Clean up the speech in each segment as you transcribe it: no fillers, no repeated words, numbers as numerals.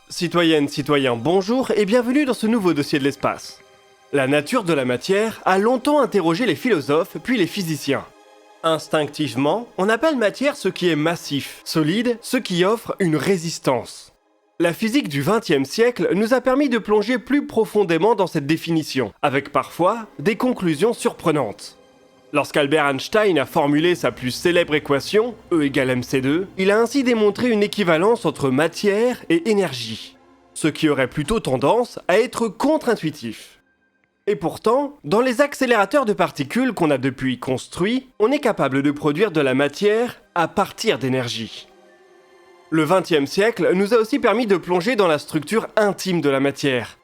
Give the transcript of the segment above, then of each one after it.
Citoyennes, citoyens, bonjour et bienvenue dans ce nouveau dossier de l'espace. La nature de la matière a longtemps interrogé les philosophes puis les physiciens. Instinctivement, on appelle matière ce qui est massif, solide, ce qui offre une résistance. La physique du XXe siècle nous a permis de plonger plus profondément dans cette définition, avec parfois des conclusions surprenantes. Lorsqu'Albert Einstein a formulé sa plus célèbre équation, E égale mc2, il a ainsi démontré une équivalence entre matière et énergie, ce qui aurait plutôt tendance à être contre-intuitif. Et pourtant, dans les accélérateurs de particules qu'on a depuis construits, on est capable de produire de la matière à partir d'énergie. Le XXe siècle nous a aussi permis de plonger dans la structure intime de la matière.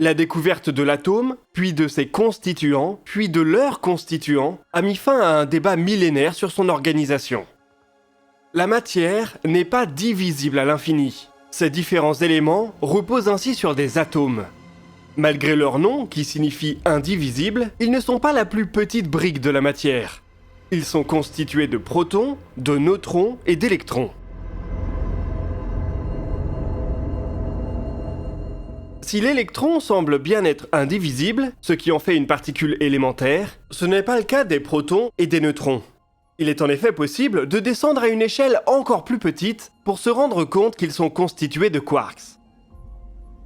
La découverte de l'atome, puis de ses constituants, puis de leurs constituants, a mis fin à un débat millénaire sur son organisation. La matière n'est pas divisible à l'infini. Ces différents éléments reposent ainsi sur des atomes. Malgré leur nom, qui signifie indivisible, ils ne sont pas la plus petite brique de la matière. Ils sont constitués de protons, de neutrons et d'électrons. Si l'électron semble bien être indivisible, ce qui en fait une particule élémentaire, ce n'est pas le cas des protons et des neutrons. Il est en effet possible de descendre à une échelle encore plus petite pour se rendre compte qu'ils sont constitués de quarks.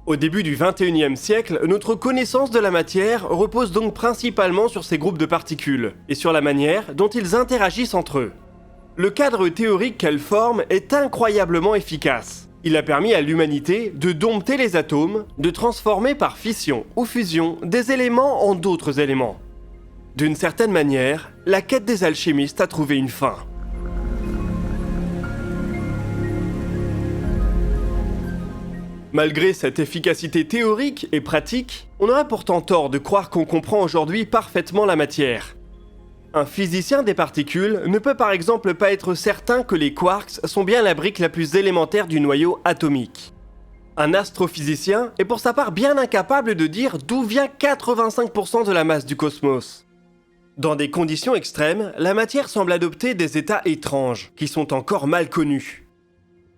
Au début du XXIe siècle, notre connaissance de la matière repose donc principalement sur ces groupes de particules et sur la manière dont ils interagissent entre eux. Le cadre théorique qu'elles forment est incroyablement efficace. Il a permis à l'humanité de dompter les atomes, de transformer par fission ou fusion des éléments en d'autres éléments. D'une certaine manière, la quête des alchimistes a trouvé une fin. Malgré cette efficacité théorique et pratique, on aurait pourtant tort de croire qu'on comprend aujourd'hui parfaitement la matière. Un physicien des particules ne peut par exemple pas être certain que les quarks sont bien la brique la plus élémentaire du noyau atomique. Un astrophysicien est pour sa part bien incapable de dire d'où vient 85% de la masse du cosmos. Dans des conditions extrêmes, la matière semble adopter des états étranges, qui sont encore mal connus.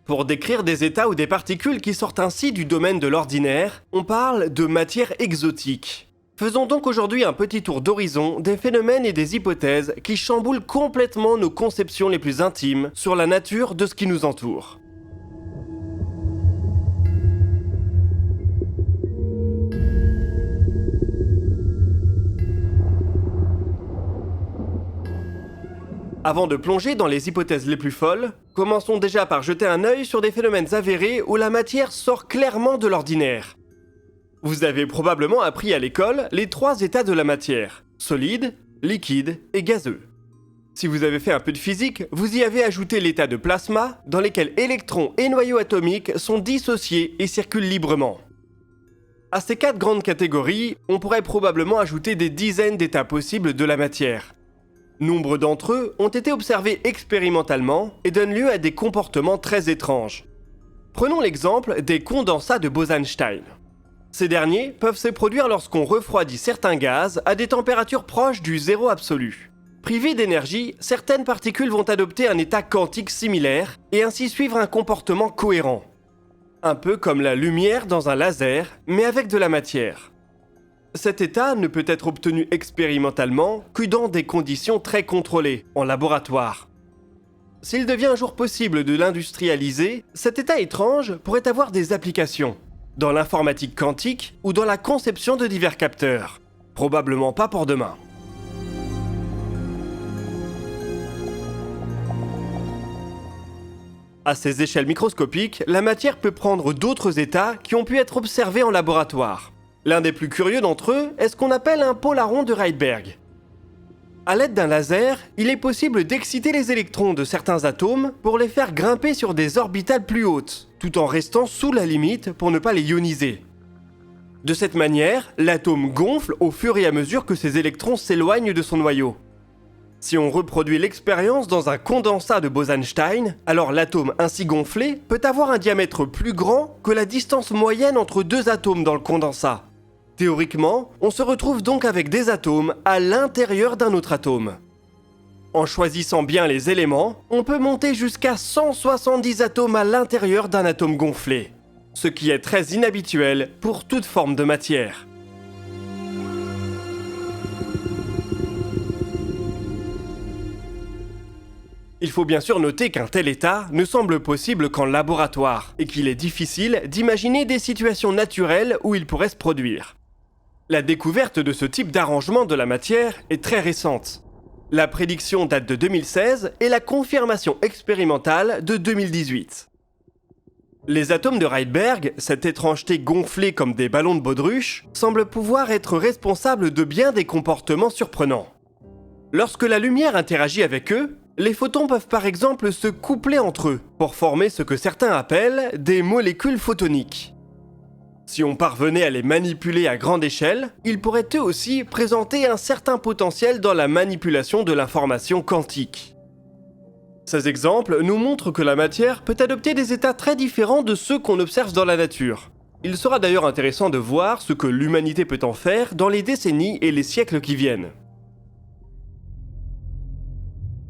Pour décrire des états ou des particules qui sortent ainsi du domaine de l'ordinaire, on parle de matière exotique. Faisons donc aujourd'hui un petit tour d'horizon des phénomènes et des hypothèses qui chamboulent complètement nos conceptions les plus intimes sur la nature de ce qui nous entoure. Avant de plonger dans les hypothèses les plus folles, commençons déjà par jeter un œil sur des phénomènes avérés où la matière sort clairement de l'ordinaire. Vous avez probablement appris à l'école les 3 états de la matière, solide, liquide et gazeux. Si vous avez fait un peu de physique, vous y avez ajouté l'état de plasma, dans lequel électrons et noyaux atomiques sont dissociés et circulent librement. À ces 4 grandes catégories, on pourrait probablement ajouter des dizaines d'états possibles de la matière. Nombre d'entre eux ont été observés expérimentalement et donnent lieu à des comportements très étranges. Prenons l'exemple des condensats de Bose-Einstein. Ces derniers peuvent se produire lorsqu'on refroidit certains gaz à des températures proches du zéro absolu. Privées d'énergie, certaines particules vont adopter un état quantique similaire et ainsi suivre un comportement cohérent. Un peu comme la lumière dans un laser, mais avec de la matière. Cet état ne peut être obtenu expérimentalement que dans des conditions très contrôlées, en laboratoire. S'il devient un jour possible de l'industrialiser, cet état étrange pourrait avoir des applications. Dans l'informatique quantique ou dans la conception de divers capteurs. Probablement pas pour demain. À ces échelles microscopiques, la matière peut prendre d'autres états qui ont pu être observés en laboratoire. L'un des plus curieux d'entre eux est ce qu'on appelle un polaron de Rydberg. À l'aide d'un laser, il est possible d'exciter les électrons de certains atomes pour les faire grimper sur des orbitales plus hautes, tout en restant sous la limite pour ne pas les ioniser. De cette manière, l'atome gonfle au fur et à mesure que ses électrons s'éloignent de son noyau. Si on reproduit l'expérience dans un condensat de Bose-Einstein, alors l'atome ainsi gonflé peut avoir un diamètre plus grand que la distance moyenne entre 2 atomes dans le condensat. Théoriquement, on se retrouve donc avec des atomes à l'intérieur d'un autre atome. En choisissant bien les éléments, on peut monter jusqu'à 170 atomes à l'intérieur d'un atome gonflé. ce qui est très inhabituel pour toute forme de matière. Il faut bien sûr noter qu'un tel état ne semble possible qu'en laboratoire et qu'il est difficile d'imaginer des situations naturelles où il pourrait se produire. La découverte de ce type d'arrangement de la matière est très récente. La prédiction date de 2016 et la confirmation expérimentale de 2018. Les atomes de Rydberg, cette étrangeté gonflée comme des ballons de baudruche, semblent pouvoir être responsables de bien des comportements surprenants. Lorsque la lumière interagit avec eux, les photons peuvent par exemple se coupler entre eux pour former ce que certains appellent des molécules photoniques. Si on parvenait à les manipuler à grande échelle, ils pourraient eux aussi présenter un certain potentiel dans la manipulation de l'information quantique. Ces exemples nous montrent que la matière peut adopter des états très différents de ceux qu'on observe dans la nature. Il sera d'ailleurs intéressant de voir ce que l'humanité peut en faire dans les décennies et les siècles qui viennent.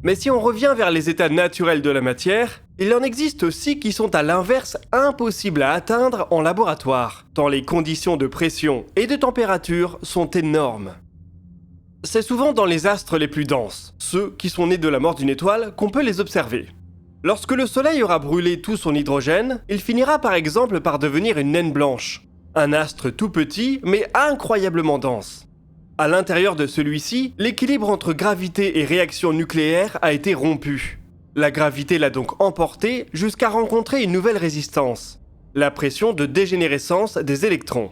Mais si on revient vers les états naturels de la matière, il en existe aussi qui sont à l'inverse impossibles à atteindre en laboratoire, tant les conditions de pression et de température sont énormes. C'est souvent dans les astres les plus denses, ceux qui sont nés de la mort d'une étoile, qu'on peut les observer. Lorsque le Soleil aura brûlé tout son hydrogène, il finira par exemple par devenir une naine blanche, un astre tout petit mais incroyablement dense. À l'intérieur de celui-ci, l'équilibre entre gravité et réaction nucléaire a été rompu. La gravité l'a donc emporté jusqu'à rencontrer une nouvelle résistance, la pression de dégénérescence des électrons.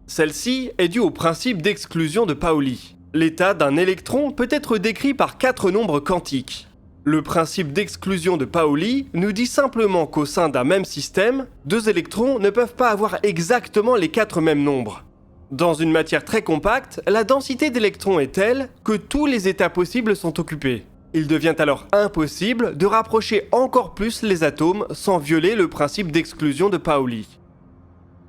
Celle-ci est due au principe d'exclusion de Pauli. L'état d'un électron peut être décrit par 4 nombres quantiques. Le principe d'exclusion de Pauli nous dit simplement qu'au sein d'un même système, 2 électrons ne peuvent pas avoir exactement les 4 mêmes nombres. Dans une matière très compacte, la densité d'électrons est telle que tous les états possibles sont occupés. Il devient alors impossible de rapprocher encore plus les atomes sans violer le principe d'exclusion de Pauli.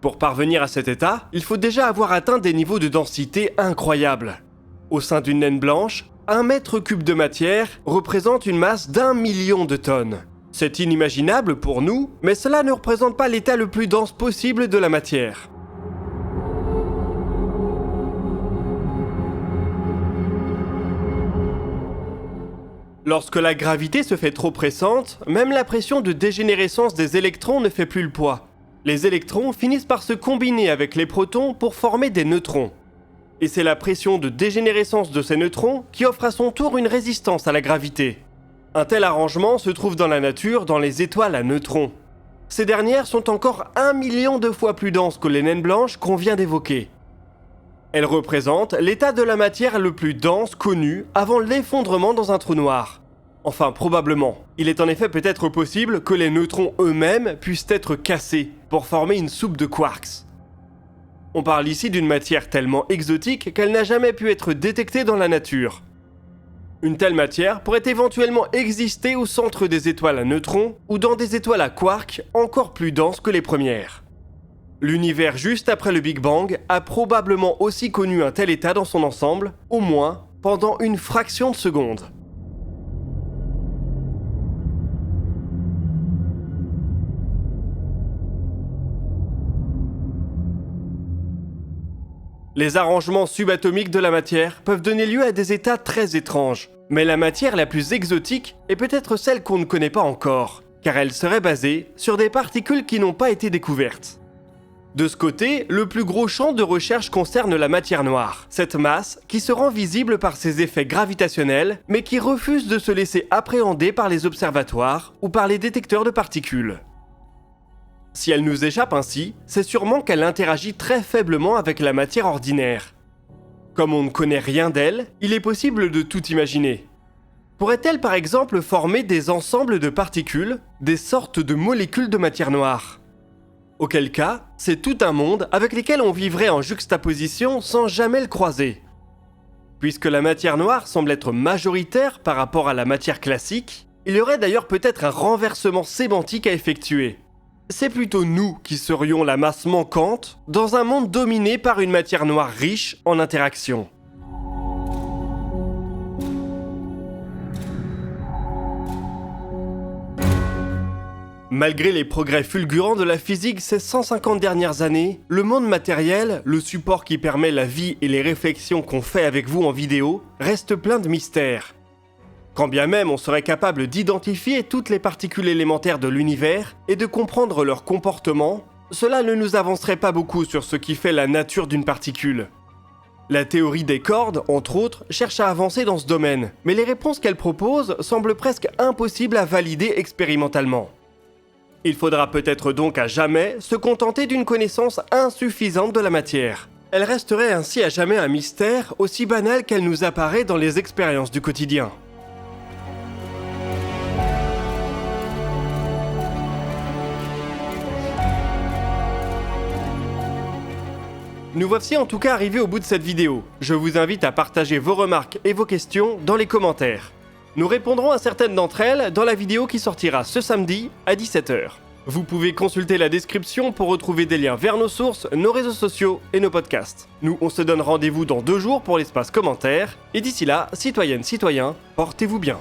Pour parvenir à cet état, il faut déjà avoir atteint des niveaux de densité incroyables. Au sein d'une naine blanche, 1 mètre cube de matière représente une masse d'1 million de tonnes. C'est inimaginable pour nous, mais cela ne représente pas l'état le plus dense possible de la matière. Lorsque la gravité se fait trop pressante, même la pression de dégénérescence des électrons ne fait plus le poids. Les électrons finissent par se combiner avec les protons pour former des neutrons. Et c'est la pression de dégénérescence de ces neutrons qui offre à son tour une résistance à la gravité. Un tel arrangement se trouve dans la nature dans les étoiles à neutrons. Ces dernières sont encore 1 million de fois plus denses que les naines blanches qu'on vient d'évoquer. Elles représentent l'état de la matière le plus dense connu avant l'effondrement dans un trou noir. Enfin, probablement. Il est en effet peut-être possible que les neutrons eux-mêmes puissent être cassés pour former une soupe de quarks. On parle ici d'une matière tellement exotique qu'elle n'a jamais pu être détectée dans la nature. Une telle matière pourrait éventuellement exister au centre des étoiles à neutrons ou dans des étoiles à quarks encore plus denses que les premières. L'univers juste après le Big Bang a probablement aussi connu un tel état dans son ensemble, au moins pendant une fraction de seconde. Les arrangements subatomiques de la matière peuvent donner lieu à des états très étranges, mais la matière la plus exotique est peut-être celle qu'on ne connaît pas encore, car elle serait basée sur des particules qui n'ont pas été découvertes. De ce côté, le plus gros champ de recherche concerne la matière noire, cette masse qui se rend visible par ses effets gravitationnels, mais qui refuse de se laisser appréhender par les observatoires ou par les détecteurs de particules. Si elle nous échappe ainsi, c'est sûrement qu'elle interagit très faiblement avec la matière ordinaire. Comme on ne connaît rien d'elle, il est possible de tout imaginer. Pourrait-elle par exemple former des ensembles de particules, des sortes de molécules de matière noire ? Auquel cas, c'est tout un monde avec lesquels on vivrait en juxtaposition sans jamais le croiser. Puisque la matière noire semble être majoritaire par rapport à la matière classique, il y aurait d'ailleurs peut-être un renversement sémantique à effectuer. C'est plutôt nous qui serions la masse manquante dans un monde dominé par une matière noire riche en interactions. Malgré les progrès fulgurants de la physique ces 150 dernières années, le monde matériel, le support qui permet la vie et les réflexions qu'on fait avec vous en vidéo, reste plein de mystères. Quand bien même on serait capable d'identifier toutes les particules élémentaires de l'univers et de comprendre leur comportement, cela ne nous avancerait pas beaucoup sur ce qui fait la nature d'une particule. La théorie des cordes, entre autres, cherche à avancer dans ce domaine, mais les réponses qu'elle propose semblent presque impossibles à valider expérimentalement. Il faudra peut-être donc à jamais se contenter d'une connaissance insuffisante de la matière. Elle resterait ainsi à jamais un mystère aussi banal qu'elle nous apparaît dans les expériences du quotidien. Nous voici en tout cas arrivés au bout de cette vidéo. Je vous invite à partager vos remarques et vos questions dans les commentaires. Nous répondrons à certaines d'entre elles dans la vidéo qui sortira ce samedi à 17h. Vous pouvez consulter la description pour retrouver des liens vers nos sources, nos réseaux sociaux et nos podcasts. Nous, on se donne rendez-vous dans 2 jours pour l'espace commentaires. Et d'ici là, citoyennes, citoyens, portez-vous bien.